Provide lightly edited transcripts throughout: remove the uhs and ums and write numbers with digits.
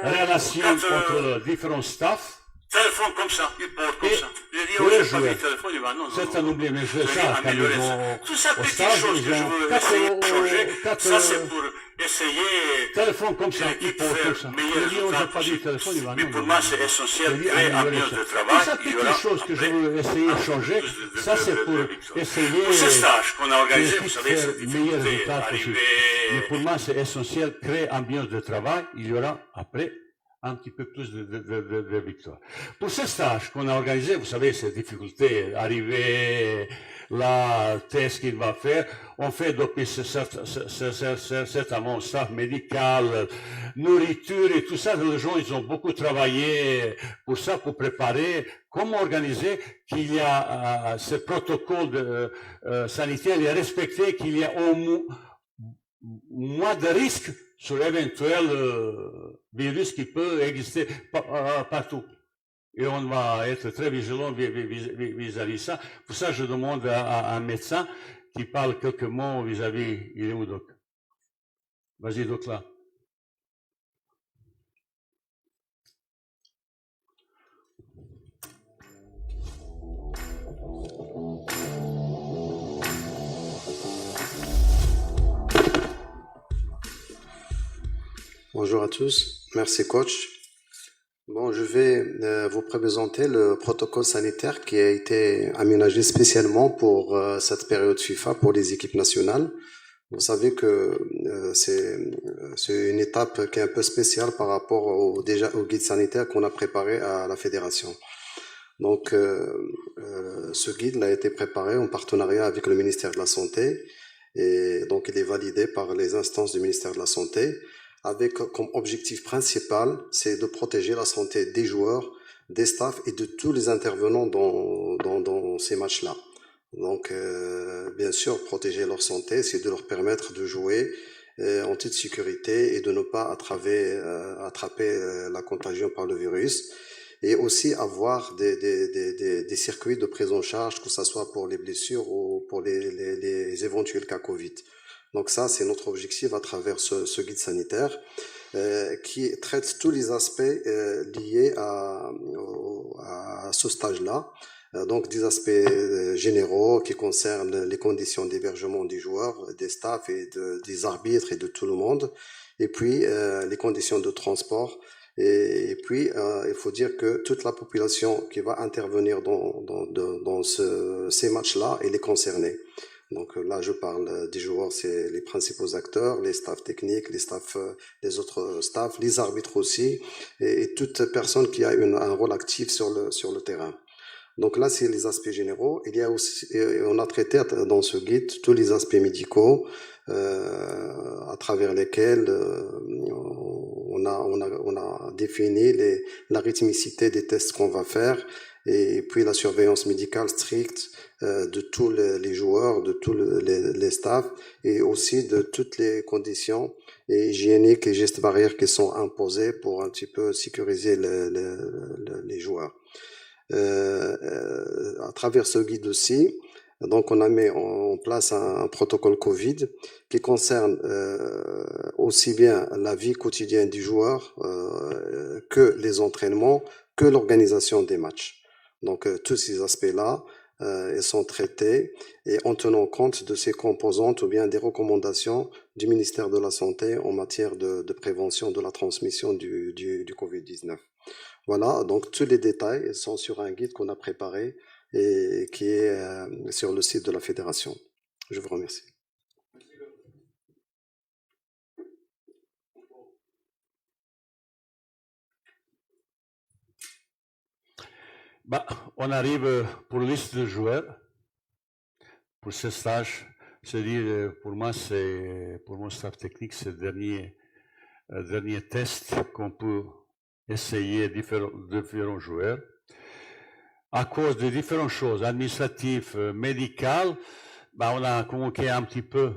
relation entre différents staffs. Téléphone comme ça, il porte comme ça. Je dis, tous oh, les j'ai pas vu joueurs. le téléphone, il va, non, non, Certains non. oublient, mais je Je fais dis, ça quand ils améliorer ça. vont Tout ça, au petites stage, choses que je ils ont veux essayer de changer, ça c'est pour essayer téléphones comme que ça, ils l'équipe portent comme fait ça. meilleur Je dis, oh, résultat j'ai pas dit possible. téléphone, il va, Mais non, pour non, moi, non, c'est non. essentiel, Je dis, créer améliorer ambiance ça. de Tout travail, ça, il y aura petites choses que je après veux essayer de changer, ça c'est pour essayer Pour ce stage qu'on a que organisé, vous l'équipe savez, fait c'est le meilleur difficulté résultat possible. Mais d'arriver. pour moi, c'est essentiel, créer ambiance de travail, il y aura après un petit peu plus de victoires. Pour ce stage qu'on a organisé, vous savez, ces difficultés, arriver là, test qu'il va faire, on fait depuis certainement staff médical, nourriture et tout ça, les gens, ils ont beaucoup travaillé pour ça, pour préparer, comment organiser qu'il y a ce protocole sanitaire, il est respecté, qu'il y a au moins de risques sur l'éventuel virus qui peut exister partout. Et on va être très vigilant vis-à-vis ça. Pour ça, je demande à un médecin qui parle quelques mots vis-à-vis. Il est où, Doc? Vas-y, Doc, là. Bonjour à tous, merci coach. Bon, je vais vous présenter le protocole sanitaire qui a été aménagé spécialement pour cette période FIFA pour les équipes nationales. Vous savez que c'est une étape qui est un peu spéciale par rapport au guide sanitaire qu'on a préparé à la fédération. Donc, ce guide a été préparé en partenariat avec le ministère de la Santé et donc il est validé par les instances du ministère de la Santé avec comme objectif principal, c'est de protéger la santé des joueurs, des staffs et de tous les intervenants dans ces matchs-là. Donc, bien sûr, protéger leur santé, c'est de leur permettre de jouer en toute sécurité et de ne pas attraper la contagion par le virus. Et aussi avoir des circuits de prise en charge, que ce soit pour les blessures ou pour les éventuels cas Covid. Donc ça, c'est notre objectif à travers ce guide sanitaire qui traite tous les aspects liés à ce stage-là. Donc des aspects généraux qui concernent les conditions d'hébergement des joueurs, des staffs et des arbitres et de tout le monde. Et puis les conditions de transport. Et puis il faut dire que toute la population qui va intervenir dans ces matchs-là, elle est concernée. Donc là, je parle des joueurs, c'est les principaux acteurs, les staffs techniques, les autres staffs, les arbitres aussi, et toute personne qui a un rôle actif sur le terrain. Donc là, c'est les aspects généraux. Il y a aussi, on a traité dans ce guide tous les aspects médicaux à travers lesquels on a défini la rythmicité des tests qu'on va faire et puis la surveillance médicale stricte de tous les joueurs, de tous les staffs et aussi de toutes les conditions hygiéniques et gestes barrières qui sont imposés pour un petit peu sécuriser les joueurs. À travers ce guide aussi, donc on a mis en place un protocole Covid qui concerne aussi bien la vie quotidienne du joueur que les entraînements, que l'organisation des matchs. Donc tous ces aspects-là, ils sont traités et en tenant compte de ces composantes ou bien des recommandations du ministère de la Santé en matière de prévention de la transmission du Covid-19. Voilà, donc tous les détails sont sur un guide qu'on a préparé et qui est sur le site de la fédération. Je vous remercie. Bah, on arrive pour liste de joueurs pour ce stage. C'est-à-dire, pour moi, pour mon staff technique, c'est le dernier test qu'on peut essayer différents joueurs. À cause de différentes choses, administratives, médicales, bah, on a convoqué un petit peu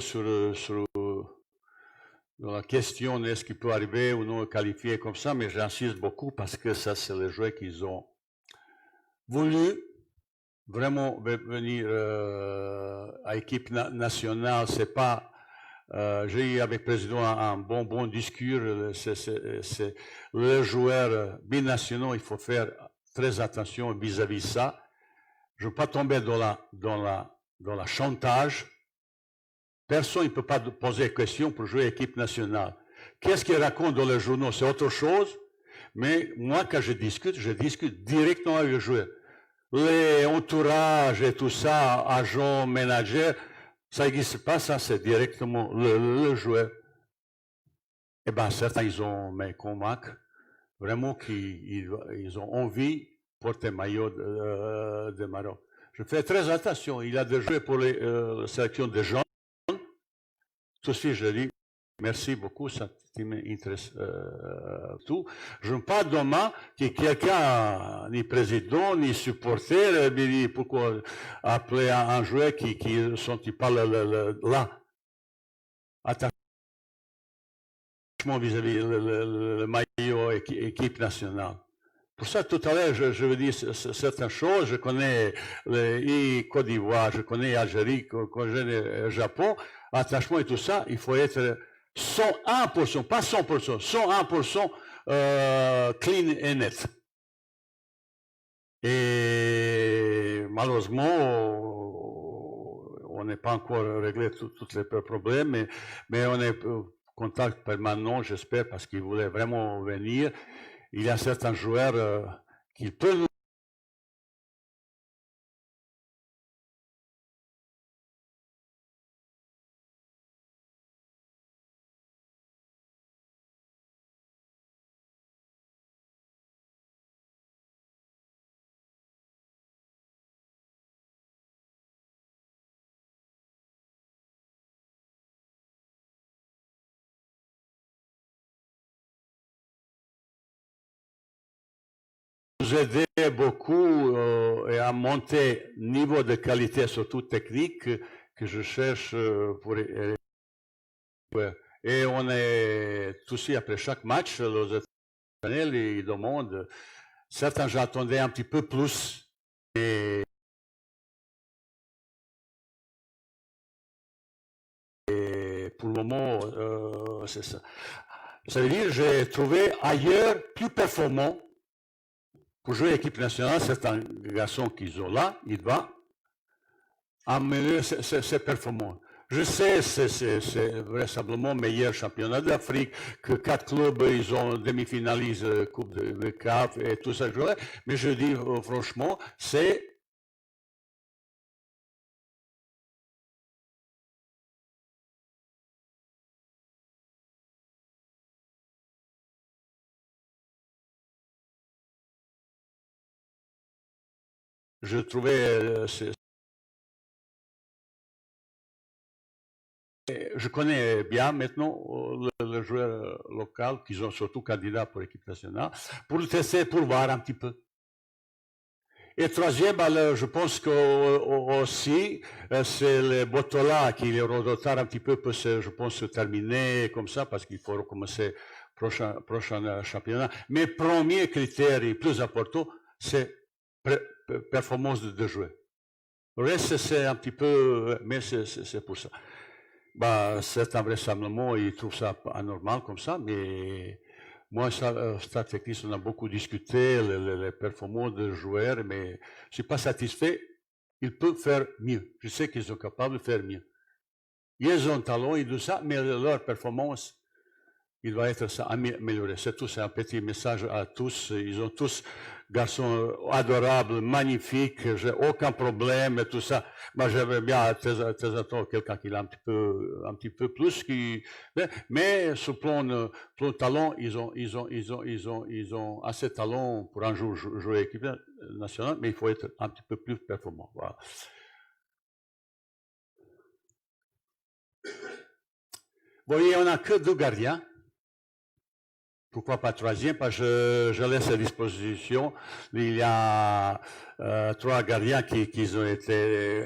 sur dans la question est-ce qu'il peut arriver ou non qualifier comme ça, mais j'insiste beaucoup parce que ça, c'est les joueurs qu'ils ont voulu vraiment venir à l'équipe nationale. C'est pas j'ai eu avec le président un bon discours. C'est les joueurs binationaux, il faut faire très attention vis-à-vis ça. Je ne veux pas tomber dans la chantage. Personne ne peut pas poser question pour jouer équipe nationale. Qu'est-ce qu'ils racontent dans les journaux? C'est autre chose. Mais moi, quand je discute directement avec le joueur. Les entourages et tout ça, agents, managers, ça n'existe pas, ça, c'est directement le joueur. Eh bien, certains, ils ont me convaincre vraiment qu'ils ont envie de porter maillot de Maroc. Je fais très attention. Il a de jouer pour les sélections de jeunes. Tout de suite, je dis merci beaucoup, ça m'intéresse tout. Je ne veux pas demain que quelqu'un, ni président, ni supporter, me dit pourquoi appeler un joueur qui sont pas là. Attachement vis-à-vis le maillot équipe nationale. Pour ça, tout à l'heure, je veux dire certaines choses. Je connais Côte d'Ivoire, je connais Algérie, je connais Japon. Attachement et tout ça, il faut être 101%, pas 100%, 101% clean et net. Et malheureusement, on n'est pas encore réglé tous les problèmes, mais on est en contact permanent, j'espère, parce qu'ils voulaient vraiment venir. Il y a certains joueurs qui peuvent nous aider beaucoup et à monter niveau de qualité, surtout technique, que je cherche pour. Et on est aussi après chaque match, les étrangers, ils demandent. Certains j'attendais un petit peu plus. Et pour le moment, c'est ça. Ça veut dire que j'ai trouvé ailleurs plus performant pour jouer l'équipe nationale. Certains garçons qu'ils ont là, ils doivent améliorer ses performances. Je sais, c'est vraisemblablement le meilleur championnat d'Afrique, que 4 clubs, ils ont demi-finalistes Coupe de CAF et tout ça. Mais je dis franchement, c'est je trouvais je connais bien maintenant le joueur local qui sont surtout candidats pour l'équipe nationale pour le tester, pour voir un petit peu. Et troisième, alors, je pense que aussi c'est le Botola qui est en retard un petit peu peut je pense se terminer comme ça parce qu'il faut recommencer prochain championnat. Mais premier critère et plus important, c'est performance de joueur. Le reste, c'est un petit peu, mais c'est pour ça. Bah, certains vraisemblablement, ils trouvent ça anormal comme ça, mais moi, Stade Technique, on a beaucoup discuté les performances de joueurs, mais je ne suis pas satisfait. Ils peuvent faire mieux. Je sais qu'ils sont capables de faire mieux. Ils ont talent et tout ça, mais leur performance, il va être ça amélioré. C'est tout, c'est un petit message à tous. Ils ont tous garçons adorables, magnifiques, j'ai aucun problème et tout ça. Moi, j'avais bien très attendre quelqu'un qui a un petit peu plus mais sur le plan talent, ils ont assez de talent pour un jour jouer équipe nationale, mais il faut être un petit peu plus performant. Voilà. Vous voyez, on n'a que 2 gardiens. Pourquoi pas troisième? Parce que je laisse à disposition. Il y a 3 gardiens qui ont été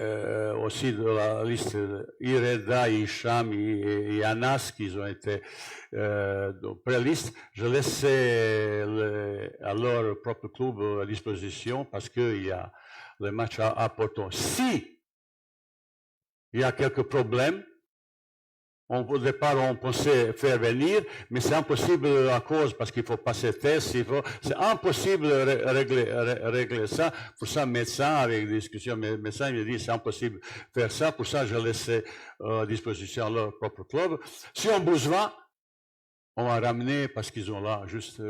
aussi de la liste Ireda, Hicham et Anas qui ont été pré-liste. Je laisse à leur propre club à disposition parce qu'il y a le match à Porto. Si il y a quelques problèmes, au départ, on pensait faire venir, mais c'est impossible à cause, parce qu'il faut passer test, c'est impossible de régler ça. Pour ça, médecin, avec des discussions, médecin, il me dit c'est impossible de faire ça. Pour ça, je laissais à disposition leur propre club. Si on besoin, on va ramener, parce qu'ils ont là, juste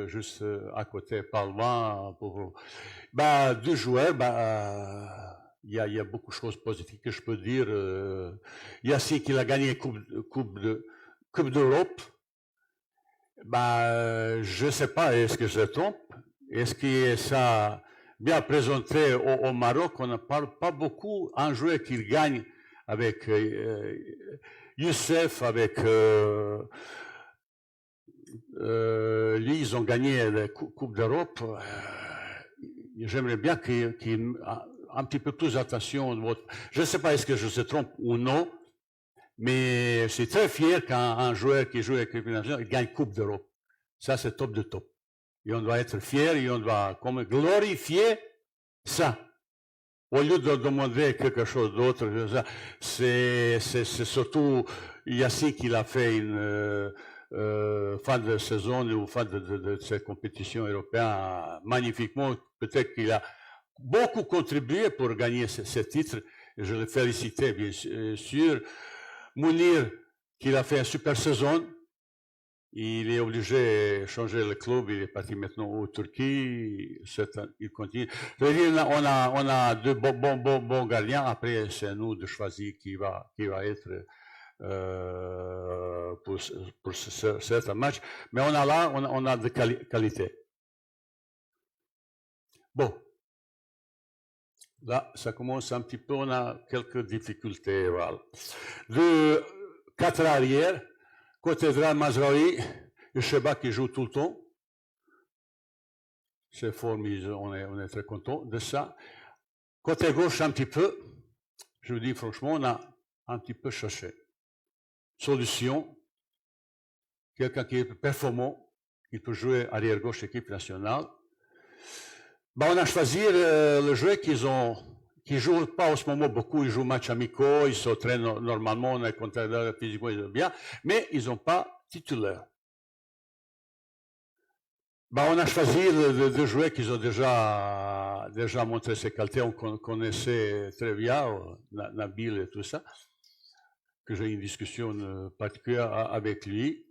à côté, pas loin, pour, 2 joueurs, il y a beaucoup de choses positives que je peux dire. Yassi qui a gagné Coupe d'Europe. Je ne sais pas, est-ce que je me trompe? Est-ce que ça bien présenté au Maroc? On ne parle pas beaucoup un joueur qui gagne avec Youssef, avec lui, ils ont gagné la Coupe d'Europe. J'aimerais bien qu'il un petit peu plus attention. Je ne sais pas est-ce que je me trompe ou non, mais je suis très fier quand un joueur qui joue avec l'équipe nationale gagne Coupe d'Europe. Ça, c'est top de top. Et on doit être fier et on doit comme glorifier ça. Au lieu de demander quelque chose d'autre, c'est surtout Yassi qui l'a fait une fin de saison ou fin de cette compétition européenne magnifiquement. Peut-être qu'il a beaucoup contribué pour gagner ce titre. Et je le félicitais, bien sûr. Mounir, qui a fait une super saison. Il est obligé de changer le club. Il est parti maintenant en Turquie. Il continue. On a 2 bons gardiens. Après, c'est à nous de choisir qui va être pour certains matchs. Mais on a de qualité. Bon. Là, ça commence un petit peu, on a quelques difficultés. Voilà. De 4 arrières, côté droit, Mazraoui, et Sheba qui joue tout le temps. C'est formidable, on est très content de ça. Côté gauche, un petit peu, je vous dis franchement, on a un petit peu cherché. Solution, quelqu'un qui est performant, qui peut jouer arrière gauche équipe nationale. On a choisi le joueur qui joue pas en ce moment beaucoup, ils jouent match amicaux, ils s'entraînent normalement, on est content physiquement, ils sont bien, mais ils n'ont pas titulaire. On a choisi les 2 joueurs qui ont déjà montré ses qualités, on connaissait très bien, Nabil et tout ça, que j'ai eu une discussion particulière avec lui.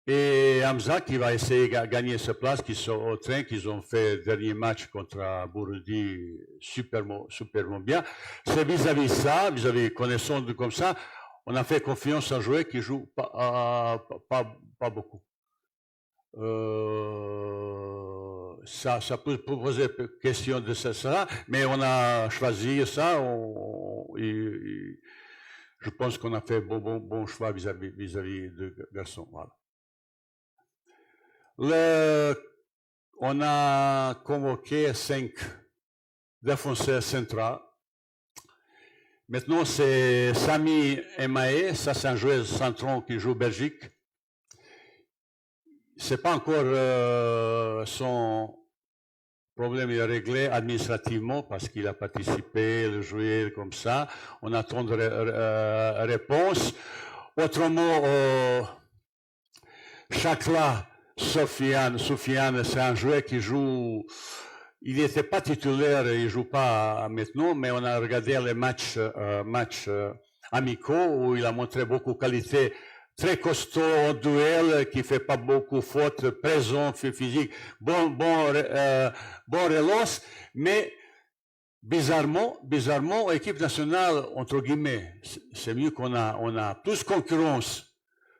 Et Hamza qui va essayer de gagner sa place, qui sont au train, qu'ils ont fait le dernier match contre Burundi superment bien. C'est vis-à-vis ça, vis-à-vis connaissance comme ça, on a fait confiance à un joueur qui joue pas beaucoup. Ça peut poser question de ça, mais on a choisi ça. Je pense qu'on a fait bon choix vis-à-vis de garçon. Voilà. On a convoqué 5 défenseurs centraux. Maintenant, c'est Sami Emae, ça c'est un joueur central qui joue en Belgique. C'est pas encore son problème est réglé administrativement parce qu'il a participé, le joueur comme ça. On attend de réponse. Autrement, Chakla Soufiane, c'est un joueur qui joue, il n'était pas titulaire, il ne joue pas maintenant, mais on a regardé les matchs amicaux où il a montré beaucoup de qualité, très costaud en duel, qui fait pas beaucoup de fautes, présent, physique, bon relance, mais bizarrement, équipe nationale, entre guillemets, c'est mieux qu'on a plus concurrence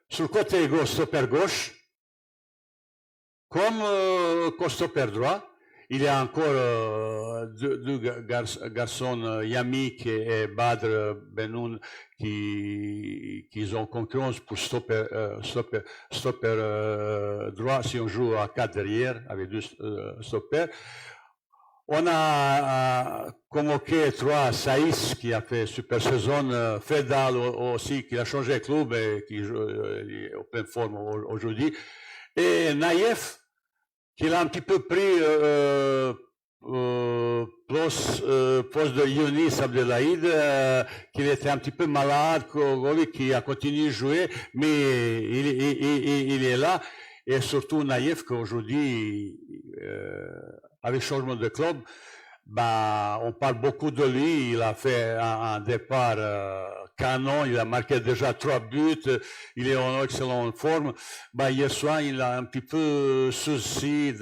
sur le côté gauche, stopper gauche, comme stopper droit, Il y a encore deux garçons, Yamik et Badr Benoun, qui ont concurrence pour stopper droit si on joue à 4 derrière, avec 2 stoppers. On a convoqué 3 Saïs qui a fait super saison, Fedal aussi qui a changé de club et qui joue en pleine forme aujourd'hui, et Naïef qui a un petit peu pris poste de Younis Abdelaïd, qui était un petit peu malade, qui a continué de jouer, mais il est là, et surtout Naïef qu'aujourd'hui, avec changement de club, bah, on parle beaucoup de lui. Il a fait un départ canon, il a marqué déjà 3 buts, il est en excellente forme. Bah, hier soir, il a un petit peu souci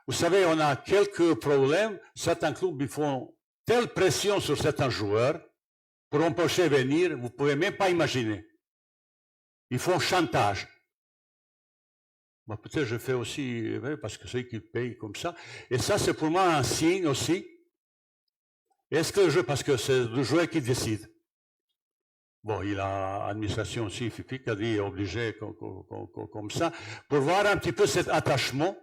Vous savez, on a quelques problèmes. Certains clubs, ils font telle pression sur certains joueurs pour empêcher de venir, vous pouvez même pas imaginer. Ils font chantage. Moi, peut-être je fais aussi, parce que c'est eux qui payent comme ça. Et ça, c'est pour moi un signe aussi. Est-ce que le jeu, parce que c'est le joueur qui décide. Bon, il a administration aussi, FIFI, qui a dit obligé comme ça. Pour voir un petit peu cet attachement,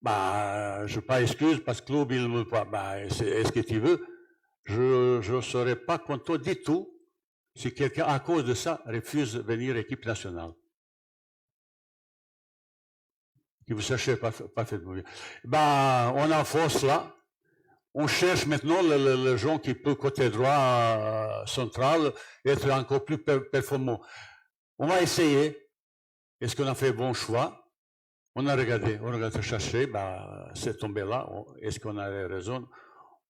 bah, je pas excuse parce que le club, il ne veut pas. Bah, est-ce que tu veux? Je ne serais pas content du tout si quelqu'un, à cause de ça, refuse de venir à l'équipe nationale. Que vous sachez parfaitement bien. Ben, on a force là. On cherche maintenant le gens qui peut, côté droit central, être encore plus performant. On va essayer. Est-ce qu'on a fait bon choix? On a regardé chercher, ben, c'est tombé là. Est-ce qu'on a raison?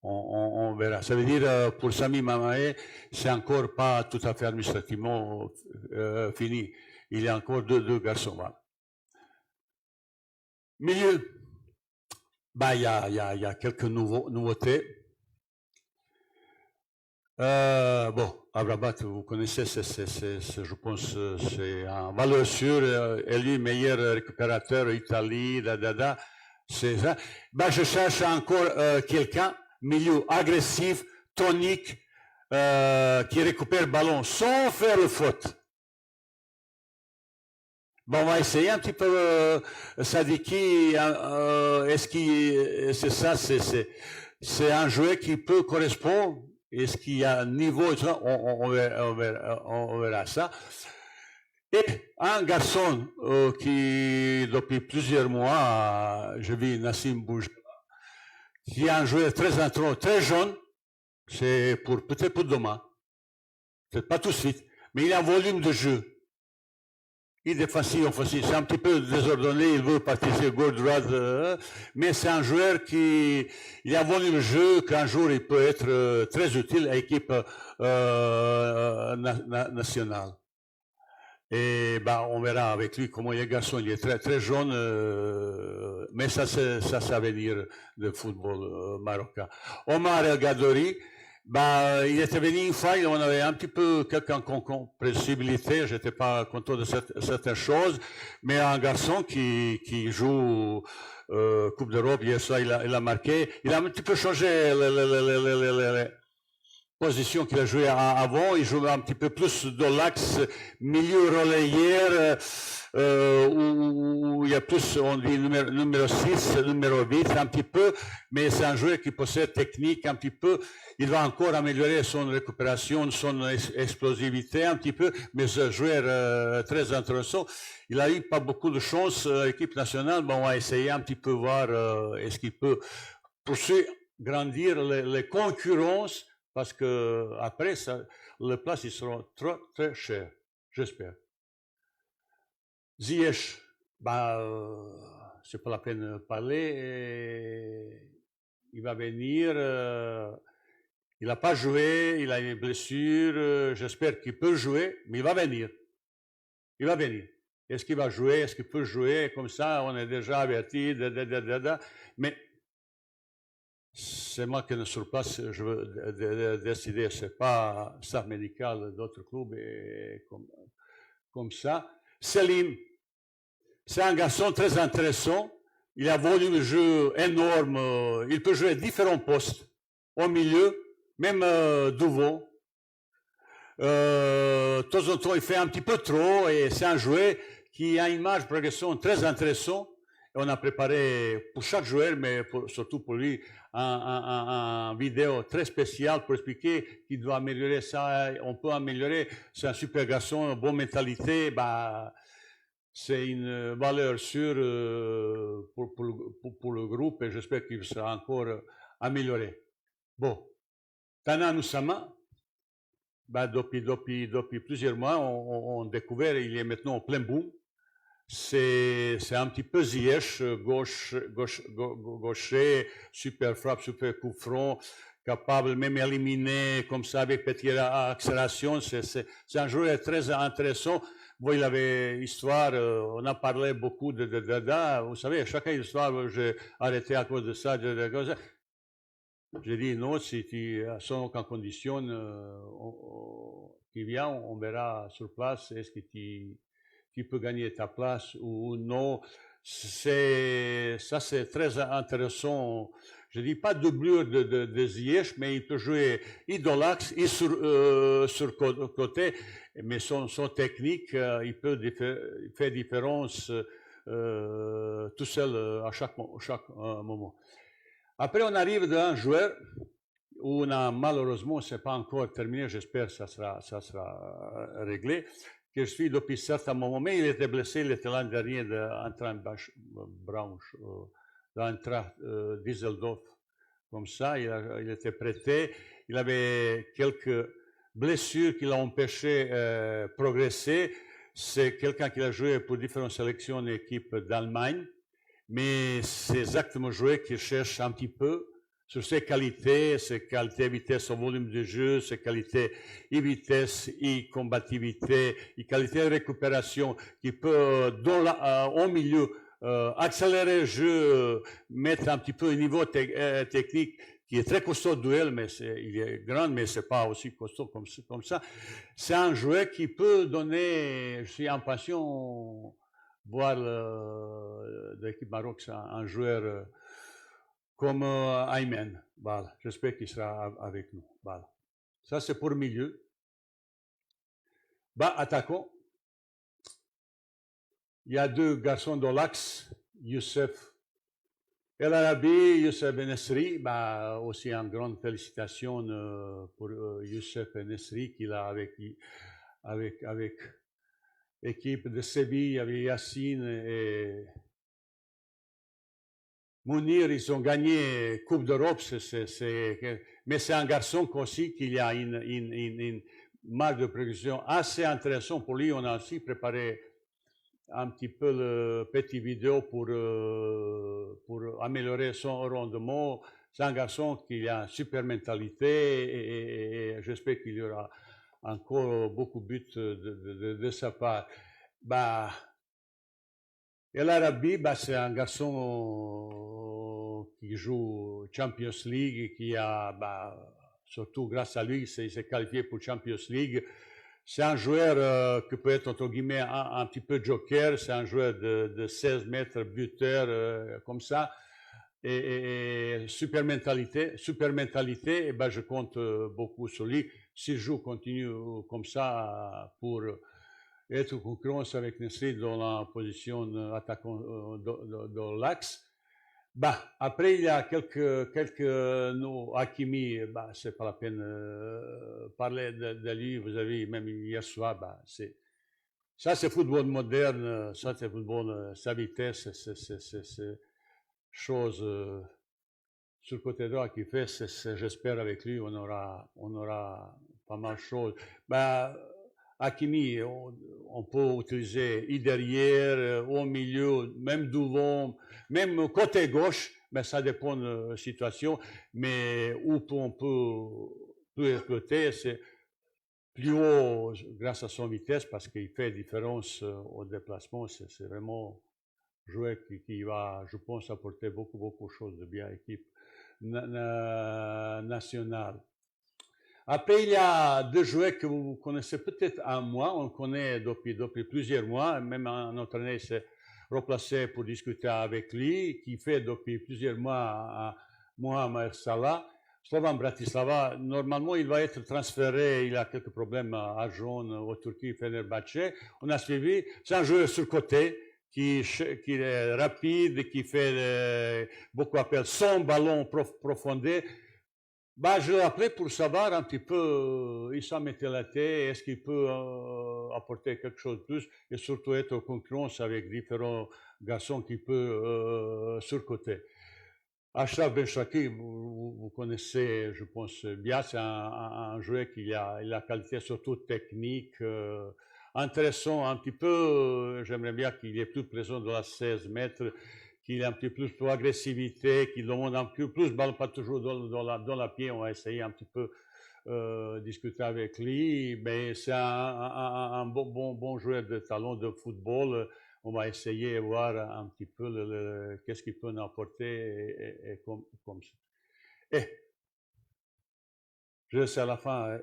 On verra. Ça veut dire, pour Sami Mamae, c'est encore pas tout à fait administrativement fini. Il y a encore deux garçons là. Milieu, bah, il y a quelques nouveautés. Bon, Amrabat, vous connaissez, je pense, c'est un valeur sûre, élu meilleur récupérateur Italie, c'est ça. Bah, je cherche encore quelqu'un, milieu agressif, tonique, qui récupère le ballon sans faire le faute. Bon, on va essayer un petit peu, Sadiki, est-ce qu'il, c'est ça, c'est un joueur qui peut correspondre, est-ce qu'il y a un niveau, on verra ça. Et un garçon qui, depuis plusieurs mois, je vis Nassim Bouja, qui est un joueur très intro, très jeune, c'est peut-être pour demain, peut-être pas tout de suite, mais il a un volume de jeu. Il est facile, c'est un petit peu désordonné, il veut participer gauche-droite, mais c'est un joueur qui, il a volé le jeu, qu'un jour il peut être très utile à l'équipe nationale. Et bah, on verra avec lui comment il est garçon, il est très, très jeune, mais ça va venir de football marocain. Omar El Gadori, bah, il était venu une fois, on avait un petit peu quelques incompréhensibilités, j'étais pas content de certaines choses, mais un garçon qui joue Coupe d'Europe, hier soir, il a marqué, il a un petit peu changé les positions qu'il a joué avant, il joue un petit peu plus dans l'axe milieu relayeur, où il y a plus, on dit numéro 6, numéro 8, un petit peu, mais c'est un joueur qui possède technique un petit peu, il va encore améliorer son récupération, son explosivité un petit peu, mais c'est un joueur très intéressant. Il a eu pas beaucoup de chance à l'équipe nationale, mais on va essayer un petit peu voir est-ce qu'il peut poursuivre, grandir les concurrences, parce que après, les places ils seront très, très chères, j'espère. Ziyech, bah, c'est pas la peine de parler. Il va venir. Il n'a pas joué, il a une blessure. J'espère qu'il peut jouer, mais il va venir. Il va venir. Est-ce qu'il va jouer? Est-ce qu'il peut jouer? Comme ça, on est déjà averti. Mais c'est moi qui ne sur place, je veux décider, c'est pas staff médical d'autres clubs et comme ça. Selim, c'est un garçon très intéressant. il a un volume de jeu énorme, il peut jouer différents postes, au milieu, même devant. De temps en temps, il fait un petit peu trop et c'est un joueur qui a une marge de progression très intéressante. Et on a préparé pour chaque joueur, mais surtout pour lui, un vidéo très spécial pour expliquer qu'il doit améliorer ça. On peut améliorer. C'est un super garçon, bonne mentalité. Bah, c'est une valeur sûre pour le groupe et j'espère qu'il sera encore amélioré. Bon, Tana Nusama, bah, depuis plusieurs mois, on découvert, il est maintenant en plein boom. C'est un petit peu Ziyech, gaucher, super frappe, super coup franc, capable même d'éliminer comme ça avec petite accélération. C'est un joueur très intéressant. Bon, il avait histoire, on a parlé beaucoup de Dada. Vous savez, à chaque histoire, j'ai arrêté à cause de ça. J'ai dit non, si tu as sans aucune condition, tu viens, on verra sur place, est-ce que tu peux gagner ta place ou non. Ça, c'est très intéressant. Je dis pas doublure de Ziyech, mais il peut jouer idolax et sur côté, mais son technique, il peut faire différence tout seul à chaque moment. Après, on arrive d'un joueur où on a malheureusement, c'est pas encore terminé, j'espère que ça sera réglé, que je suis depuis certains moments, mais il était blessé, il était l'an dernier d'Eintracht Braunschweig, d'Eintracht Düsseldorf, comme ça, il était prêté, il avait quelques blessures qui l'ont empêché de progresser, c'est quelqu'un qui a joué pour différentes sélections et équipes d'Allemagne, mais c'est exactement joueur qui cherche un petit peu sur ses qualités, vitesse, son volume de jeu, ses qualités et vitesse, et combativité, et qualité de récupération, qui peut, au milieu, accélérer le jeu, mettre un petit peu au niveau technique, qui est très costaud de duel, mais il est grand, mais c'est pas aussi costaud comme ça. C'est un joueur qui peut donner, je suis impatient, voir l'équipe Maroc, c'est un joueur comme Aymen. Voilà. J'espère qu'il sera avec nous. Voilà. Ça, c'est pour le milieu. Bah, attaquons. Il y a deux garçons dans l'axe, Youssef El Arabi, Youssef Nesri. Bah, aussi une grande félicitation pour Youssef Nesri qu'il a avec équipe de Séville, avec Yacine et Mounir, ils ont gagné Coupe d'Europe, mais c'est un garçon aussi qui a une marge de progression assez intéressante pour lui. On a aussi préparé un petit peu le petit vidéo pour améliorer son rendement. C'est un garçon qui a une super mentalité et j'espère qu'il y aura encore beaucoup de buts de sa part. Bah, El Arabi, bah, c'est un garçon qui joue Champions League et qui a, bah, surtout grâce à lui, il s'est qualifié pour Champions League. C'est un joueur qui peut être, entre guillemets, un petit peu joker. C'est un joueur de 16 mètres, buteur, comme ça. Et super mentalité. Et ben, je compte beaucoup sur lui. S'il continue comme ça pour être en concurrence avec Nesri dans la position attaquant dans l'axe. Bah, après, il y a quelques Hakimi, bah, c'est pas la peine de parler de lui. Vous avez même hier soir, bah, ça c'est football moderne, ça c'est football, sa vitesse, c'est chose sur le côté droit qu'il fait, j'espère avec lui, on aura pas mal de choses. Bah, Hakimi, on peut utiliser derrière, au milieu, même devant, même côté gauche, mais ça dépend de la situation. Mais où on peut exploiter, c'est plus haut grâce à son vitesse parce qu'il fait différence au déplacement. C'est vraiment un joueur qui va, je pense, apporter beaucoup de choses de bien à l'équipe nationale. Après, il y a deux joueurs que vous connaissez peut-être un mois, on connaît depuis plusieurs mois, même un entraîneur, c'est replacé pour discuter avec lui, qui fait depuis plusieurs mois à Mohamed Salah. Slovan Bratislava, normalement, il va être transféré, il a quelques problèmes à Jaune, au Turquie, Fenerbahçe. On a suivi, c'est un joueur sur côté, qui est rapide, qui fait beaucoup appel son ballon profondé. Bah, je l'ai appelé pour savoir un petit peu, il s'en mettait la tête, est-ce qu'il peut apporter quelque chose de plus, et surtout être en concurrence avec différents garçons qui peuvent surcoter. Ashraf Ben Shaki, vous connaissez, je pense bien, c'est un joueur qui a la qualité surtout technique, intéressant un petit peu, j'aimerais bien qu'il ait plus présent dans la 16 mètres, qu'il ait un petit peu plus d'agressivité, qu'il demande un petit peu plus, pas toujours dans la pied, on va essayer un petit peu discuter avec lui, mais c'est un bon joueur de talent de football. On va essayer de voir un petit peu qu'est-ce qu'il peut nous apporter et comme ça. Et je sais à la fin,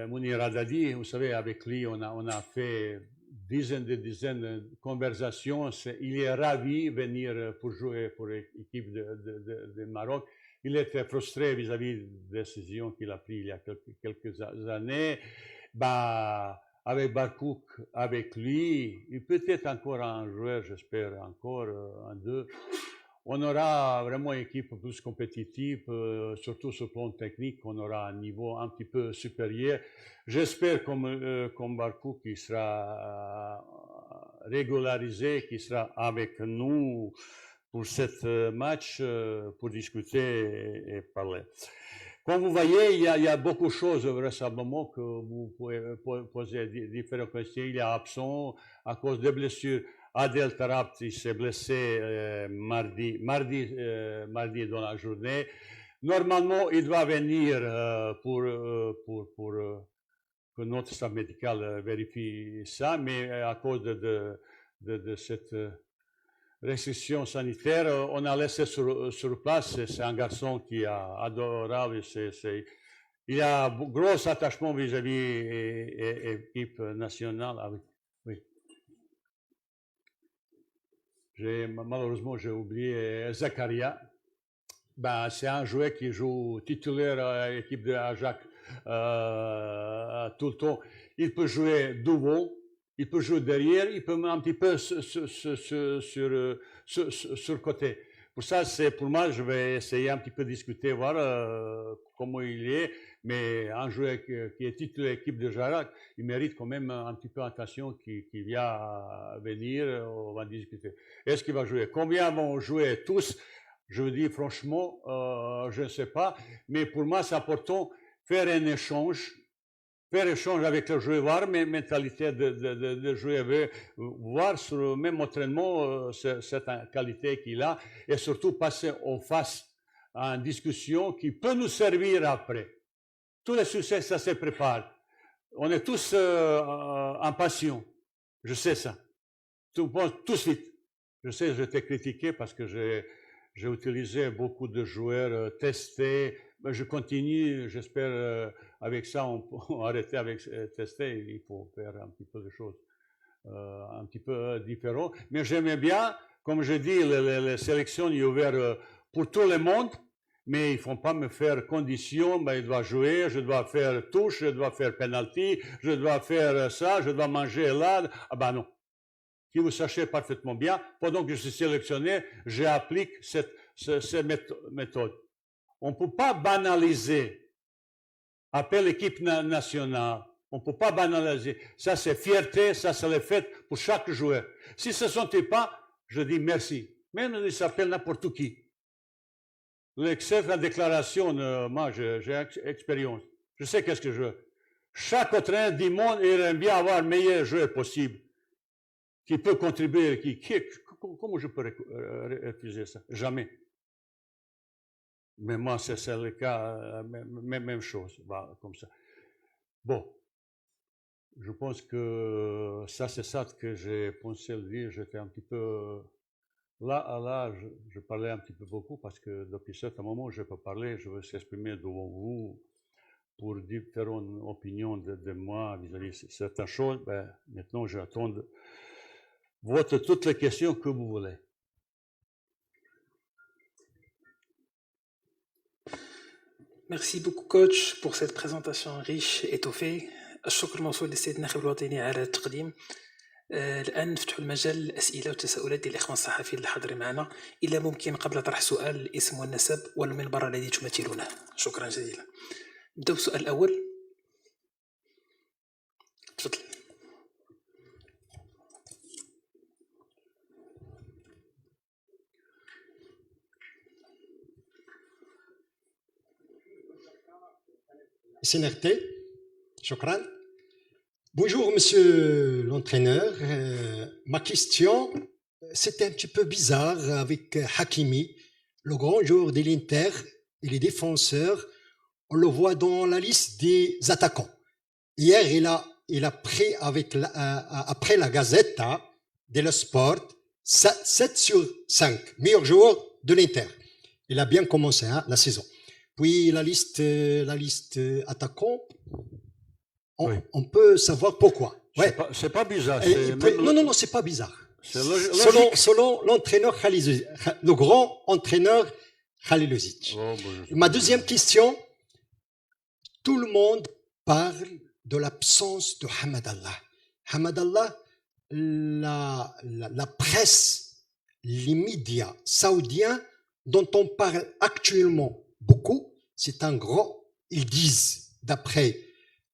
Mounir Haddadi, vous savez, avec lui, on a fait dizaines de conversations. Il est ravi de venir pour jouer pour l'équipe de Maroc. Il était frustré vis-à-vis de la décision qu'il a prise il y a quelques années. Bah, avec Barkouk, avec lui, et peut-être encore un joueur, j'espère encore un, deux. On aura vraiment une équipe plus compétitive, surtout sur le plan technique, on aura un niveau un petit peu supérieur. J'espère comme Barkouk qui sera régularisé, qui sera avec nous pour ce match, pour discuter et parler. Comme vous voyez, il y a beaucoup de choses vraisemblablement que vous pouvez poser différentes questions. Il est absent à cause de blessures. Adel Tarapti s'est blessé mardi dans la journée. Normalement, il doit venir pour que notre staff médical vérifie ça, mais à cause de cette restriction sanitaire, on a laissé sur place. C'est un garçon qui est adorable. Il a un gros attachement vis-à-vis de l'équipe nationale. Oui. Malheureusement, j'ai oublié Zakaria. Ben, c'est un joueur qui joue titulaire à l'équipe de Ajax tout le temps. Il peut jouer devant. Il peut jouer derrière, il peut un petit peu sur le côté. Pour ça, pour moi, je vais essayer un petit peu de discuter, voir comment il est. Mais un joueur qui est titulaire de l'équipe de Jarac, il mérite quand même un petit peu d'attention qui vient venir, on va discuter. Est-ce qu'il va jouer? Combien vont jouer tous? Je vous dis franchement, je ne sais pas. Mais pour moi, c'est important de faire un échange. Faire échange avec le joueur, voir mes mentalités de jouer, voir sur le même entraînement cette qualité qu'il a et surtout passer en face à une discussion qui peut nous servir après. Tous les succès, ça se prépare. On est tous impatients. Je sais ça. Tout de suite. Je sais, je t'ai critiqué parce que j'ai utilisé beaucoup de joueurs testés. Mais je continue, j'espère, avec ça, on peut arrêter avec tester. Il faut faire un petit peu de choses un petit peu différentes. Mais j'aimais bien, comme je dis, les sélections sont ouvertes pour tout le monde, mais ils ne font pas me faire condition. Ben, il doit jouer, je dois faire touche, je dois faire penalty, je dois faire ça, je dois manger là. Ah ben non. Si vous sachez parfaitement bien, pendant que je suis sélectionné, j'applique cette méthode. On ne peut pas banaliser. Appelle l'équipe nationale. On ne peut pas banaliser. Ça, c'est fierté, ça, c'est le fait pour chaque joueur. Si ce ne sont pas, je dis merci. Même il s'appelle n'importe qui. La déclaration, moi, j'ai expérience. Je sais qu'est-ce que je veux. Chaque entraîneur du monde, il aime bien avoir le meilleur joueur possible. Qui peut contribuer, comment je peux refuser ça? Jamais. Mais moi, c'est le cas, même chose, comme ça. Bon, je pense que ça, c'est ça que j'ai pensé le dire. J'étais un petit peu... Là, je parlais un petit peu beaucoup parce que depuis certain moment, je peux parler, je veux s'exprimer devant vous pour différentes opinions de moi vis-à-vis de certaines choses. Ben, maintenant, j'attends toutes les questions que vous voulez. Merci beaucoup coach pour cette présentation riche et étoffée. الشكر موصول للسيد الناخب الوطني على التقديم. الآن نفتح المجال للأسئلة والتساؤلات ديال الإخوان الصحفيين اللي حاضرين معنا، إلا ممكن قبل طرح سؤال الاسم والنسب والمنبر الذي تمثلونه. شكرا جزيلا. نبداو بالسؤال الأول. تفضل. SNRT, Chokran. Bonjour, monsieur l'entraîneur. Ma question, c'était un petit peu bizarre avec Hakimi, le grand joueur de l'Inter et les défenseurs. On le voit dans la liste des attaquants. Hier, il a pris après la Gazette dello Sport 7 sur 5, meilleur joueur de l'Inter. Il a bien commencé la saison. Puis la liste attaquant, on peut savoir pourquoi. Ouais. C'est pas bizarre. Non, c'est pas bizarre. Selon l'entraîneur le grand entraîneur Khalilovic. Ma deuxième question, tout le monde parle de l'absence de Hamadallah. Hamadallah, la presse, les médias saoudiens dont on parle actuellement beaucoup, c'est un grand, ils disent, d'après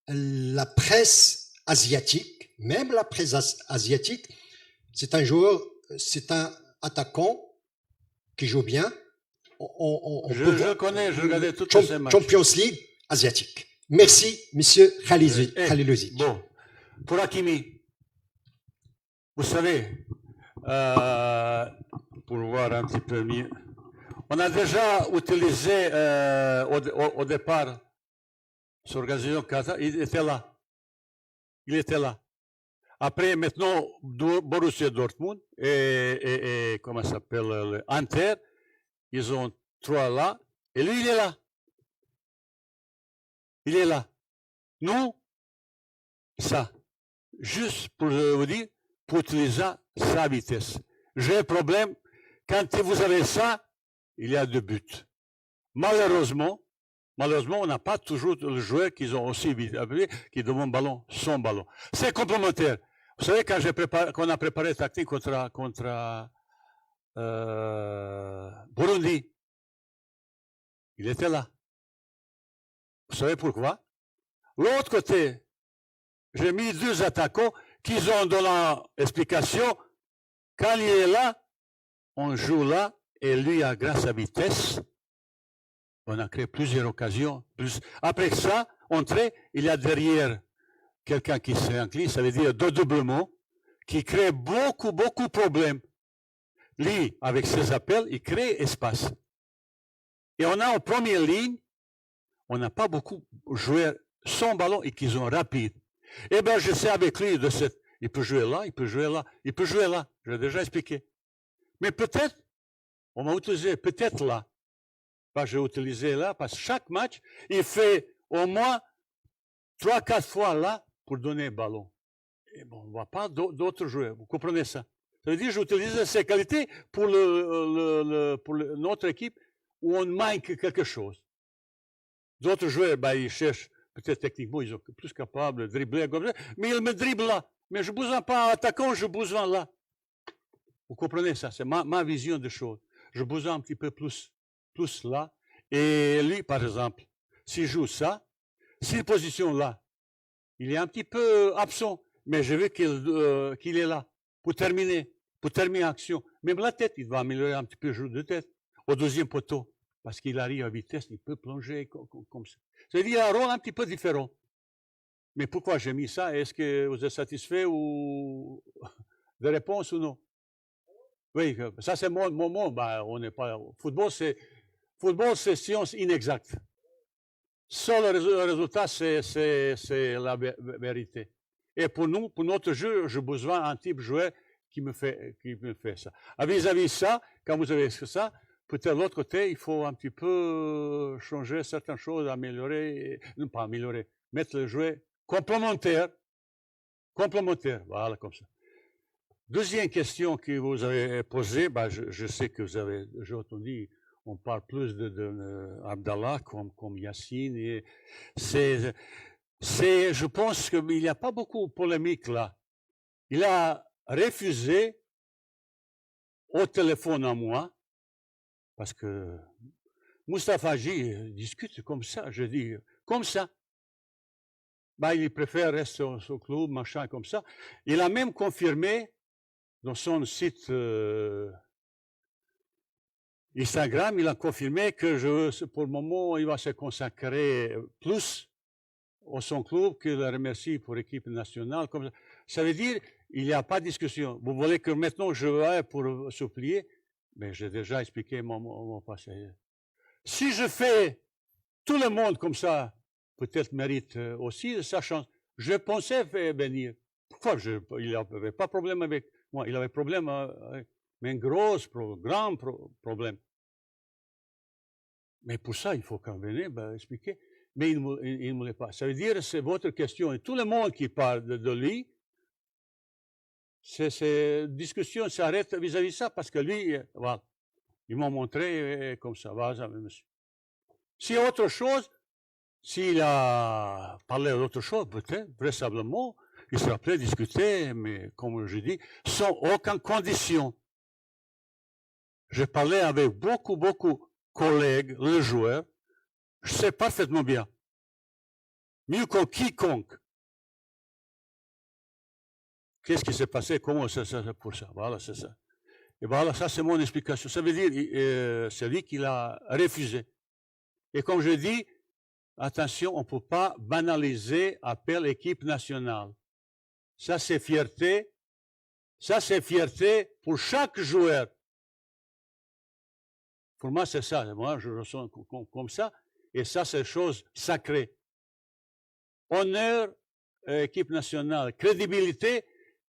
la presse asiatique, même la presse asiatique, c'est un joueur, c'est un attaquant qui joue bien. Je connais, je regardais toutes ces matchs. Champions League asiatique. Merci, monsieur Khalilovic. Bon, pour Hakimi, vous savez, pour voir un petit peu mieux, on a déjà utilisé au départ sur l'organisation Qatar, il était là. Il était là. Après, maintenant, Borussia Dortmund et comment ça s'appelle, Inter, ils ont 3 là, et lui, il est là. Il est là. Nous, ça, juste pour vous dire, pour utiliser sa vitesse. J'ai un problème, quand vous avez ça, il y a 2 buts. Malheureusement, on n'a pas toujours le joueur qui ont aussi vite, qui demande ballon, son ballon. C'est complémentaire. Vous savez, quand on a préparé la tactique contre Burundi, il était là. Vous savez pourquoi? L'autre côté, j'ai mis 2 attaquants qui ont donné l'explication. Quand il est là, on joue là, et lui, grâce à vitesse, on a créé plusieurs occasions. Après ça, entrée, il y a derrière quelqu'un qui s'incline, ça veut dire doublement, qui crée beaucoup de problèmes. Lui, avec ses appels, il crée espace. Et on a en première ligne, on n'a pas beaucoup de joueurs sans ballon et qui sont rapides. Eh bien, je sais avec lui, il peut jouer là, il peut jouer là, il peut jouer là. J'ai déjà expliqué. Mais peut-être, on va utiliser peut-être là. Pas j'ai utilisé là, parce que chaque match, il fait au moins 3-4 fois là pour donner le ballon. Et bon, on ne voit pas d'autres joueurs. Vous comprenez ça? Ça veut dire que j'utilise ces qualités pour notre équipe où on manque quelque chose. D'autres joueurs, ils cherchent, peut-être techniquement, ils sont plus capables de dribbler, mais ils me dribblent là. Mais je ne besoin pas attaquant, je besoin là. Vous comprenez ça? C'est ma vision des choses. Je besoin un petit peu plus là. Et lui, par exemple, s'il joue ça, s'il positionne là, il est un petit peu absent, mais je veux qu'il est là pour terminer l'action. Même la tête, il va améliorer un petit peu le jeu de tête au deuxième poteau. Parce qu'il arrive à vitesse, il peut plonger comme ça. C'est-à-dire qu'il a un rôle un petit peu différent. Mais pourquoi j'ai mis ça? Est-ce que vous êtes satisfait ou de réponse ou non? Oui, ça c'est mon mot. On n'est pas. Football, c'est science inexacte. Seul le résultat, c'est la vérité. Et pour nous, pour notre jeu, j'ai besoin d'un type de joueur qui me fait ça. Vis-à-vis ça, quand vous avez ça, peut-être de l'autre côté, il faut un petit peu changer certaines choses, améliorer, non pas améliorer, mettre le joueur complémentaire, voilà, comme ça. Deuxième question que vous avez posée, bah, je sais que vous avez déjà entendu, on parle plus de Abdallah comme Yassine. Et je pense qu'il n'y a pas beaucoup de polémique là. Il a refusé au téléphone à moi, parce que Moustapha Hadji discute comme ça, je dis, comme ça. Bah, il préfère rester au club, machin, comme ça. Il a même confirmé dans son site Instagram, il a confirmé que pour le moment, il va se consacrer plus à son club que le remercie pour l'équipe nationale. Comme ça. Ça veut dire il n'y a pas de discussion. Vous voulez que maintenant je vais pour supplier, mais j'ai déjà expliqué mon passé. Si je fais tout le monde comme ça, peut-être mérite aussi sa chance. Je pensais faire venir. Pourquoi il n'avait pas de problème avec moi. Il avait problème, mais un grand problème. Mais pour ça, il faut quand même expliquer. Mais il ne me l'est pas. Ça veut dire, c'est votre question. Et tout le monde qui parle de lui, ces discussions s'arrêtent vis-à-vis de ça, parce que lui, voilà, ils m'ont montré comme ça. Voilà, monsieur. S'il y a autre chose, s'il a parlé d'autre chose, peut-être, vraisemblablement, il sera prêt à discuter, mais comme je dis, sans aucune condition. J'ai parlé avec beaucoup de collègues, les joueurs, je sais parfaitement bien, mieux que quiconque, qu'est-ce qui s'est passé, comment c'est pour ça. Voilà, c'est ça. Et voilà, ça c'est mon explication. Ça veut dire, c'est lui qui l'a refusé. Et comme je dis, attention, on ne peut pas banaliser appel équipe nationale. Ça c'est fierté. Ça c'est fierté pour chaque joueur. Pour moi, c'est ça. Moi, je ressens comme ça. Et ça, c'est chose sacrée. Honneur, équipe nationale, crédibilité,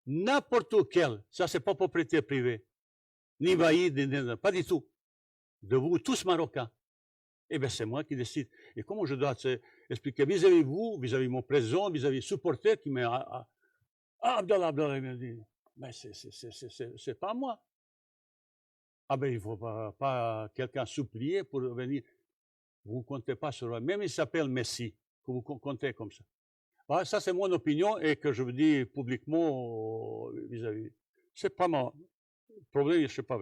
n'importe quelle. Ça, c'est pas propriété privée. Ni bailli, pas du tout. De vous, tous Marocains. Eh bien, c'est moi qui décide. Et comment je dois expliquer vis-à-vis vous, vis-à-vis mon président, vis-à-vis supporter qui m'a... Abdallah, il m'a dit, mais c'est pas moi. Ah ben, il ne faut pas quelqu'un supplier pour venir. Vous ne comptez pas sur lui. Même il s'appelle Messi, que vous comptez comme ça. Ah, ça, c'est mon opinion et que je vous dis publiquement vis-à-vis. C'est pas mon problème, je ne sais pas.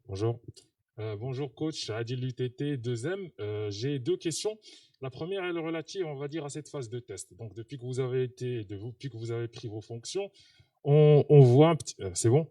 Bonjour. Bonjour coach, Adil l'UTT 2M. J'ai deux questions. La première est relative, on va dire, à cette phase de test. Donc depuis que vous avez depuis que vous avez pris vos fonctions, on voit un petit. C'est bon?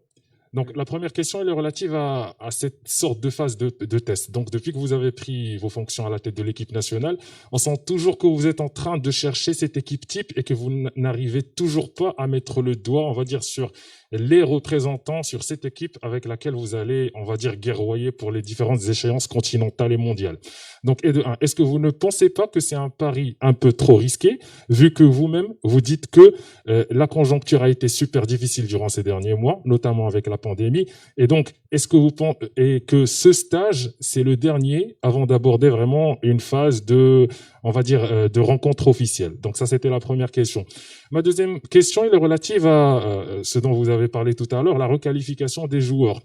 Donc la première question elle est relative à cette sorte de phase de test. Donc depuis que vous avez pris vos fonctions à la tête de l'équipe nationale, on sent toujours que vous êtes en train de chercher cette équipe type et que vous n'arrivez toujours pas à mettre le doigt, on va dire, sur les représentants, sur cette équipe avec laquelle vous allez, on va dire, guerroyer pour les différentes échéances continentales et mondiales. Donc, est-ce que vous ne pensez pas que c'est un pari un peu trop risqué, vu que vous-même, vous dites que la conjoncture a été super difficile durant ces derniers mois, notamment avec la pandémie, et donc, est-ce que vous pensez que ce stage, c'est le dernier avant d'aborder vraiment une phase de, on va dire, de rencontre officielle? Donc ça, c'était la première question. Ma deuxième question, elle est relative à ce dont vous avez parlé tout à l'heure, la requalification des joueurs.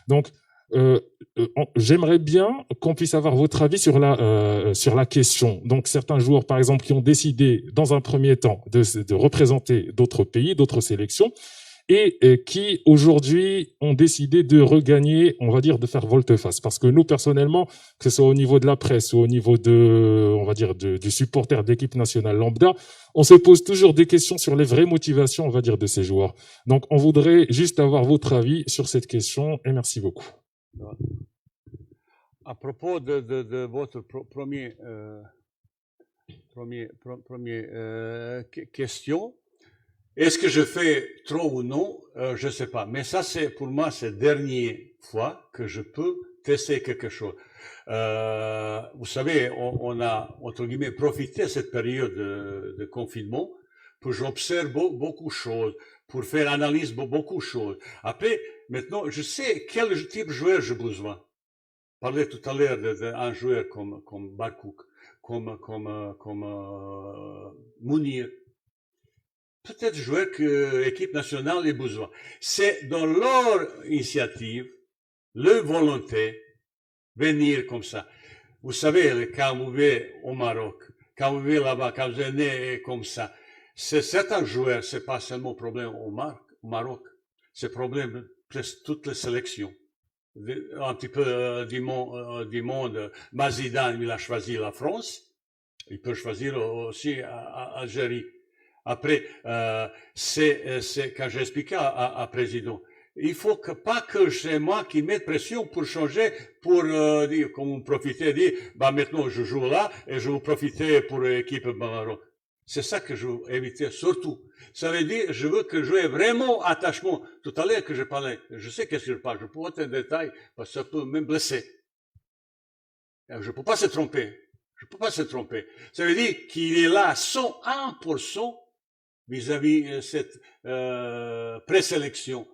Donc, j'aimerais bien qu'on puisse avoir votre avis sur la question. Donc, certains joueurs, par exemple, qui ont décidé, dans un premier temps, de représenter d'autres pays, d'autres sélections, et qui aujourd'hui ont décidé de regagner, on va dire, de faire volte-face. Parce que nous, personnellement, que ce soit au niveau de la presse ou au niveau on va dire, du supporter d'équipe nationale lambda, on se pose toujours des questions sur les vraies motivations, on va dire, de ces joueurs. Donc, on voudrait juste avoir votre avis sur cette question et merci beaucoup. À propos de votre première question, est-ce que je fais trop ou non? Je ne sais pas. Mais ça, pour moi, c'est la dernière fois que je peux tester quelque chose. Vous savez, on a, entre guillemets, profité de cette période de confinement pour j'observe beaucoup de choses, pour faire analyse beaucoup de choses. Après, maintenant, je sais quel type de joueur j'ai besoin. parlais tout à l'heure d'un joueur comme Barkouk, comme Mounir. Peut-être joueur que l'équipe nationale a besoin. C'est dans leur initiative, leur volonté, venir comme ça. Vous savez, quand vous vivez au Maroc, quand vous vivez là-bas, quand vous êtes né comme ça, c'est certains joueurs, c'est pas seulement problème au Maroc, c'est problème presque toutes les sélections. Un petit peu du monde. Mazidane, il a choisi la France. Il peut choisir aussi Algérie. Après, c'est quand j'expliquais à président, il faut pas que c'est moi qui mette pression pour changer, pour dire, comme vous profitez, dire, bah maintenant je joue là et je veux profiter pour l'équipe Maroc. C'est ça que je veux éviter, surtout. Ça veut dire, je veux que je aies vraiment attachement. Tout à l'heure que je parlais, je sais qu'est-ce que je parle, je peux pas être en détail, parce que ça peut me blesser. Je peux pas se tromper. Je peux pas se tromper. Ça veut dire qu'il est là 101% vis-à-vis cette présélection.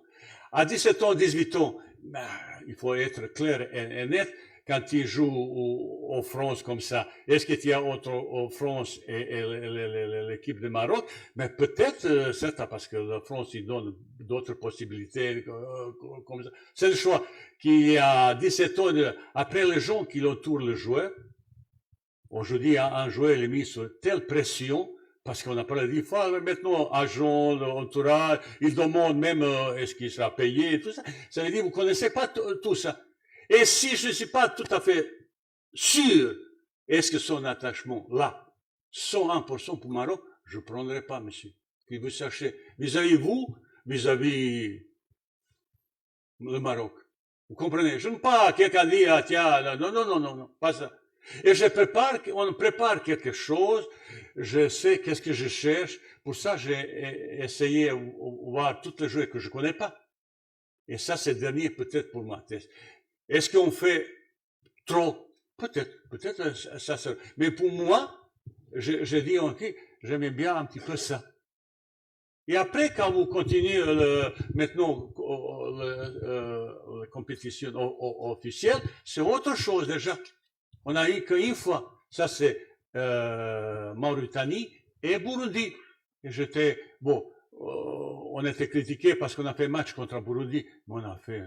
À 17 ans, 18 ans, ben, il faut être clair et net. Quand il joue en France comme ça, est-ce qu'il y a autre en France et l'équipe de Maroc? Mais peut-être, certes, parce que la France, il donne d'autres possibilités comme ça. C'est le choix. Qu'il y a 17 ans, après les gens qui l'entourent le joueur, aujourd'hui, un joueur est mis sur telle pression, parce qu'on a parlé d'une fois, maintenant, agent, entourage, il demande même est-ce qu'il sera payé, tout ça. Ça veut dire, vous connaissez pas tout ça. Et si je ne suis pas tout à fait sûr, est-ce que son attachement, là, 101% pour Maroc, je ne prendrai pas, monsieur. Qu'il vous sachiez, vis-à-vis vous, vis-à-vis le Maroc. Vous comprenez? Je ne veux pas quelqu'un dire, ah, tiens, non, pas ça. Et on prépare quelque chose, je sais qu'est-ce que je cherche, pour ça j'ai essayé de voir toutes les joueurs que je connais pas. Et ça, c'est le dernier peut-être pour ma thèse. Est-ce qu'on fait trop? Peut-être ça. Mais pour moi, j'ai dit, ok, j'aimais bien un petit peu ça. Et après, quand vous continuez maintenant la compétition officielle, c'est autre chose déjà. On a eu qu'une fois. Ça, c'est Mauritanie et Burundi. Et j'étais, bon, on était critiqué parce qu'on a fait match contre Burundi, mais on a fait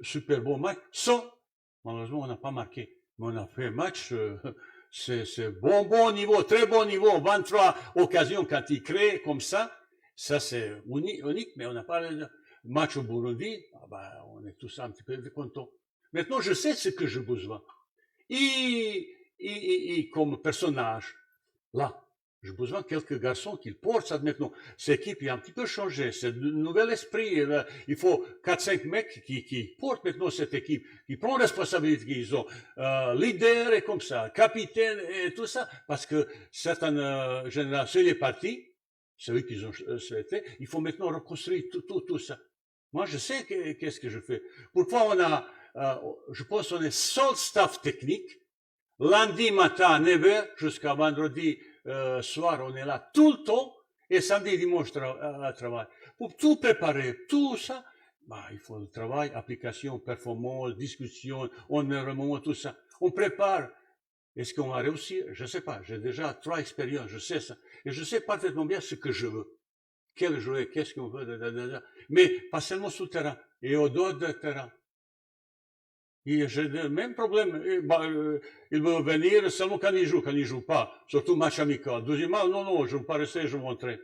super bon match. Malheureusement, on n'a pas marqué. Mais on a fait match, c'est bon niveau, très bon niveau. 23 occasions quand il crée comme ça. Ça, c'est unique, mais on n'a pas le match au Burundi. Ah ben, on est tous un petit peu contents. Maintenant, je sais ce que j'ai besoin. Et comme personnage, là, j'ai besoin de quelques garçons qui portent ça maintenant. Cette équipe a un petit peu changé, c'est un nouvel esprit. Il faut 4-5 mecs qui portent maintenant cette équipe, qui prennent responsabilité qu'ils ont, leader et comme ça, capitaine et tout ça, parce que certaines générations, il est parti, c'est eux qu'ils ont souhaité, il faut maintenant reconstruire tout ça. Moi, je sais qu'est-ce que je fais. Pourquoi on a, je pense qu'on est seul staff technique, lundi matin à 9h jusqu'à vendredi soir, on est là tout le temps, et samedi, dimanche, travail. Pour tout préparer, tout ça, bah, il faut le travail, application, performance, discussion, environnement, tout ça. On prépare. Est-ce qu'on va réussir? Je ne sais pas. J'ai déjà 3 expériences, je sais ça. Et je sais parfaitement bien ce que je veux. Quel joueur, qu'est-ce qu'on veut, mais pas seulement sur le terrain, et au-delà du terrain. J'ai le même problème. Il veut venir seulement quand il joue pas. Surtout match amical. Deuxièmement, non, je ne veux pas rester, je veux montrer.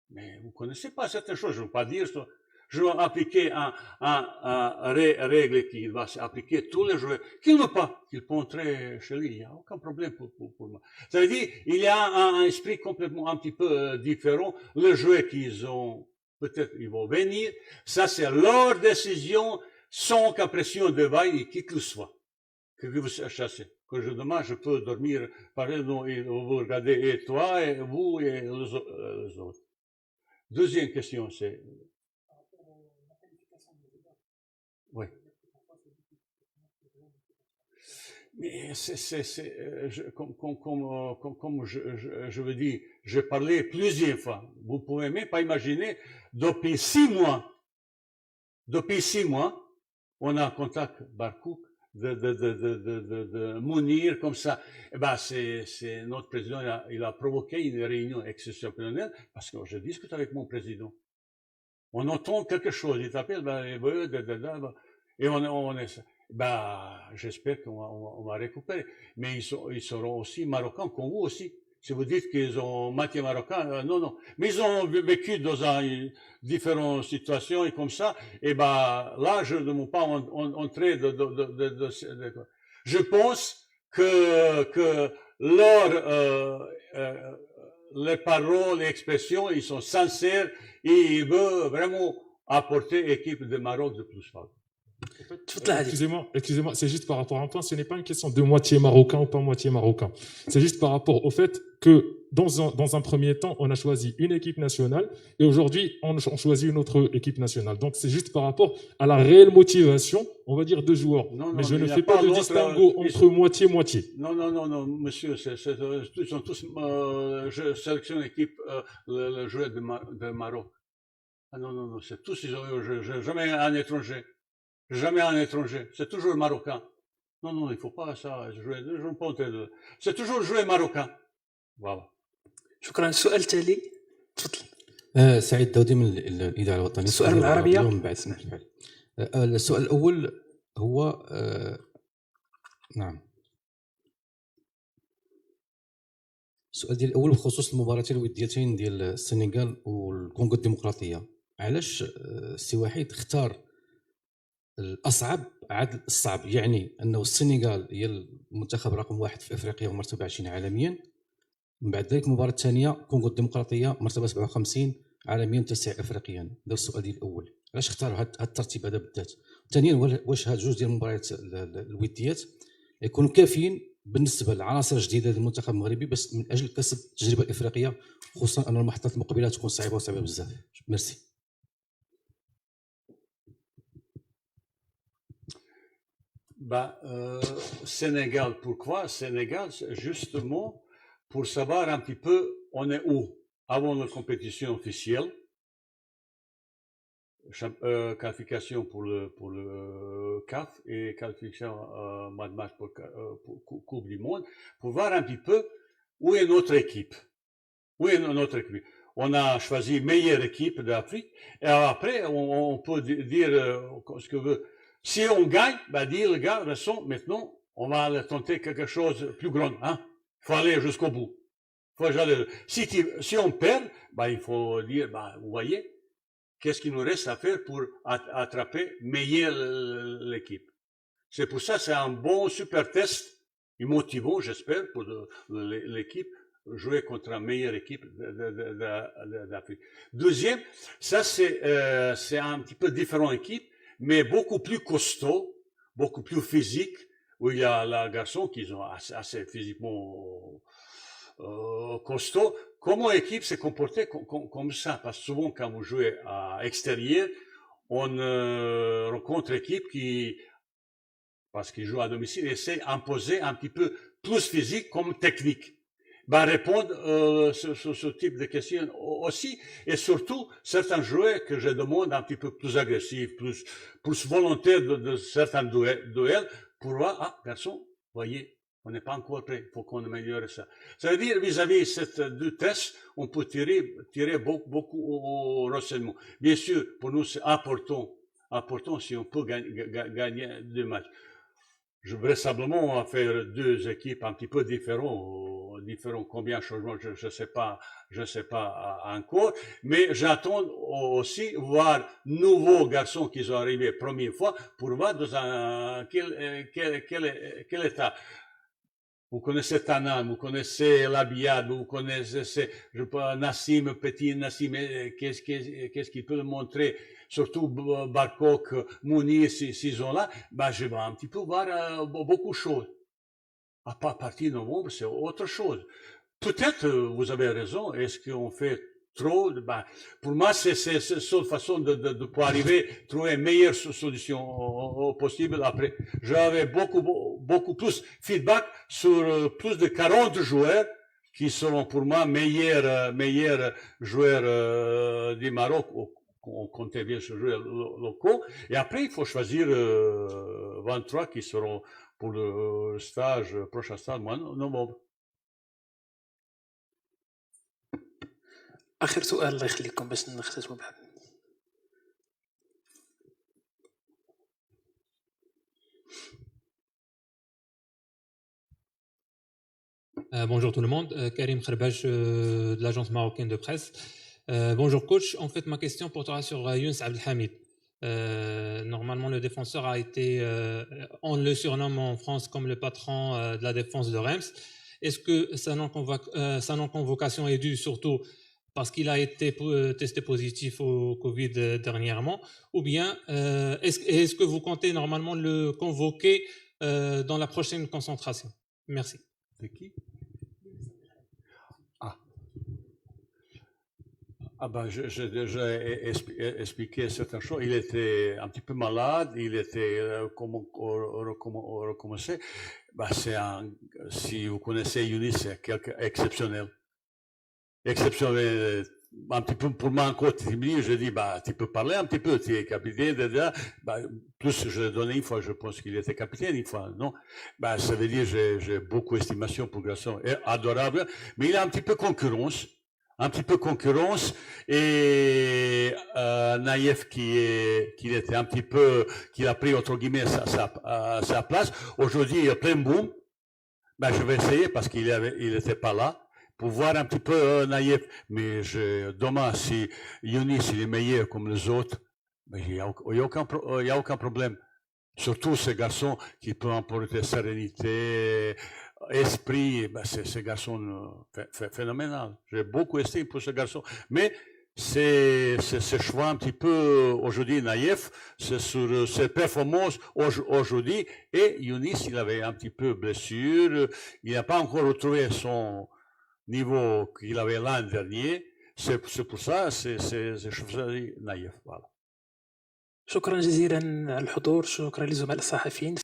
Mais vous connaissez pas certaines choses, je ne veux pas dire ça. Je veux appliquer un règle qui va s'appliquer tous les joueurs. Qu'il ne veut pas, qu'il peut entrer chez lui. Il n'y a aucun problème pour moi. Ça veut dire, il y a un esprit complètement un petit peu différent. Les joueurs qu'ils ont, peut-être, ils vont venir. Ça, c'est leur décision. Sans qu'à pression de vaille, qui que ce soit, que vous chassez. Que demain, je peux dormir, par exemple, et vous regardez, et toi, et vous, et les autres. Deuxième question, c'est... Oui. Mais comme je veux dire, j'ai parlé plusieurs fois. Vous pouvez même pas imaginer, depuis 6 mois, on a en contact Barkouk, de Mounir, comme ça. Eh ben, c'est notre président, il a provoqué une réunion exceptionnelle parce que je discute avec mon président. On entend quelque chose, il t'appelle, et on est, j'espère qu'on va récupérer. Mais ils seront aussi marocains comme vous aussi. Si vous dites qu'ils ont moitié marocain, non. Mais ils ont vécu dans différentes situations et comme ça. Et là, je ne veux pas entrer je pense que leurs paroles et expressions, ils sont sincères et ils veulent vraiment apporter l'équipe de Maroc de plus fort. Excusez-moi, c'est juste par rapport à un point, ce n'est pas une question de moitié marocain ou pas moitié marocain. C'est juste par rapport au fait que dans un premier temps, on a choisi une équipe nationale et aujourd'hui, on choisit une autre équipe nationale. Donc, c'est juste par rapport à la réelle motivation, on va dire, de joueurs. Mais je ne fais pas de distinguo entre moitié-moitié. Non, monsieur, ils sont tous, je sélectionne l'équipe, le joueur de Maroc. Ah non, c'est tous, jamais un étranger. Jamais un étranger. C'est toujours marocain. Non, il faut pas ça. C'est toujours jouer marocain. Voilà. شكرا. السؤال التالي تفضل. سعيد داودي من الإذاعة الوطنية. السؤال بالعربية. السؤال الأول هو نعم. السؤال ديال الأول بخصوص المباراتين الوديتين ديال السنغال والكونغو الديمقراطية. علاش السي وحيد اختار الأصعب عاد الصعب؟ يعني أنه السنغال هي المنتخب رقم 1 في أفريقيا ومرتبة 20 عالميا، من بعد ذلك المباراة الثانية كونغو الديمقراطية مرتبة 57 عالميا 9 أفريقيا. هذا السؤال ديال الأول، علاش اختار هذا الترتيب هذا بالذات؟ ثانيا واش هاد جوج ديال المباريات الوديات يكونوا كافيين بالنسبة لعناصر جديدة للمنتخب المغربي بس من أجل كسب التجربة الإفريقية، خصوصا أن المحطات المقبلة تكون صعيبة بزاف؟ ميرسي. Sénégal, pourquoi Sénégal? Justement, pour savoir un petit peu on est où avant la compétition officielle, qualification pour le CAF et qualification match pour Coupe du Monde, pour voir un petit peu où est notre équipe. On a choisi meilleure équipe d'Afrique et après on peut dire ce que veut. Si on gagne, dire les gars, maintenant, on va tenter quelque chose de plus grand. Il faut aller jusqu'au bout. Si on perd, il faut dire, vous voyez, qu'est-ce qu'il nous reste à faire pour attraper meilleur l'équipe. C'est pour ça, c'est un bon super test et motivant, j'espère, pour l'équipe, jouer contre la meilleure équipe d'Afrique. Deuxième, ça c'est un petit peu différent équipe, mais beaucoup plus costaud, beaucoup plus physique, où il y a les garçons qui sont assez physiquement costaud. Comment l'équipe s'est comportée comme ça? Parce que souvent, quand vous jouez à l'extérieur, on rencontre l'équipe qui, parce qu'ils jouent à domicile, essaie d'imposer un petit peu plus physique comme technique. Répondre ce type de questions aussi, et surtout certains joueurs que je demande un petit peu plus agressifs, plus volontaires de certains duels, pour voir, garçon, voyez, on n'est pas encore prêt, il faut qu'on améliore ça. Ça veut dire, vis-à-vis de ces deux tests, on peut tirer beaucoup au renseignement. Bien sûr, pour nous, c'est important si on peut gagner 2 matchs. Je voudrais simplement faire 2 équipes un petit peu différentes, combien de changements, je sais pas encore, mais j'attends aussi voir nouveaux garçons qui sont arrivés première fois pour voir dans quel état. Vous connaissez Tanan, vous connaissez Labiad, vous connaissez, Nassim, petit Nassim, qu'est-ce qu'il peut montrer? Surtout Barkok, Mounir, s'ils sont là, je vais un petit peu voir beaucoup de choses. À partir de novembre, c'est autre chose. Peut-être, vous avez raison, est-ce qu'on fait trop? Pour moi, c'est la seule façon de pouvoir arriver, trouver une meilleure solution possible après. J'avais beaucoup plus feedback sur plus de 40 joueurs qui seront pour moi meilleurs joueurs du Maroc on comptait bien sur les locaux. Et après, il faut choisir 23 qui seront pour le stage, prochain stage, mois de novembre. اخر سؤال الله يخليكم باش نختتموا بعد. Bonjour tout le monde, Karim Kharbach de l'agence marocaine de presse. Bonjour coach, en fait ma question portera sur Younes Abdelhamid. Normalement le défenseur a été, on le surnomme en France comme le patron de la défense de Reims. Est-ce que sa non-convocation est due surtout parce qu'il a été testé positif au Covid dernièrement, ou bien est-ce que vous comptez normalement le convoquer dans la prochaine concentration? Merci. C'est qui? J'ai déjà expliqué certaines choses. Il était un petit peu malade, il était recommencé. Si vous connaissez Younes, c'est quelqu'un exceptionnel. Exceptionnel. Un petit peu pour moi encore, je dis, tu peux parler un petit peu, tu es capitaine, plus je l'ai donné une fois, je pense qu'il était capitaine une fois, non? Ça veut dire, j'ai beaucoup d'estimation pour le garçon, adorable, mais il a un petit peu concurrence, et Naïef qui était un petit peu, qui a pris entre guillemets sa place. Aujourd'hui, il y a plein boom. Je vais essayer parce qu'il était pas là pour voir un petit peu Naïef. Mais demain, si Younes il est meilleur comme les autres, il y a aucun problème. Surtout ces garçons qui peuvent emporter sérénité, esprit, c'est garçon phénoménal. J'ai beaucoup estime pour ce garçon. Mais c'est ce choix un petit peu aujourd'hui Naïef, c'est sur ses performances aujourd'hui. Et Younes, il avait un petit peu blessure. Il n'a pas encore retrouvé son niveau qu'il avait l'an dernier. C'est pour ça, c'est Naïef. Voilà. شكرا جزيلا على الحضور، شكرا للزملاء الصحفيين.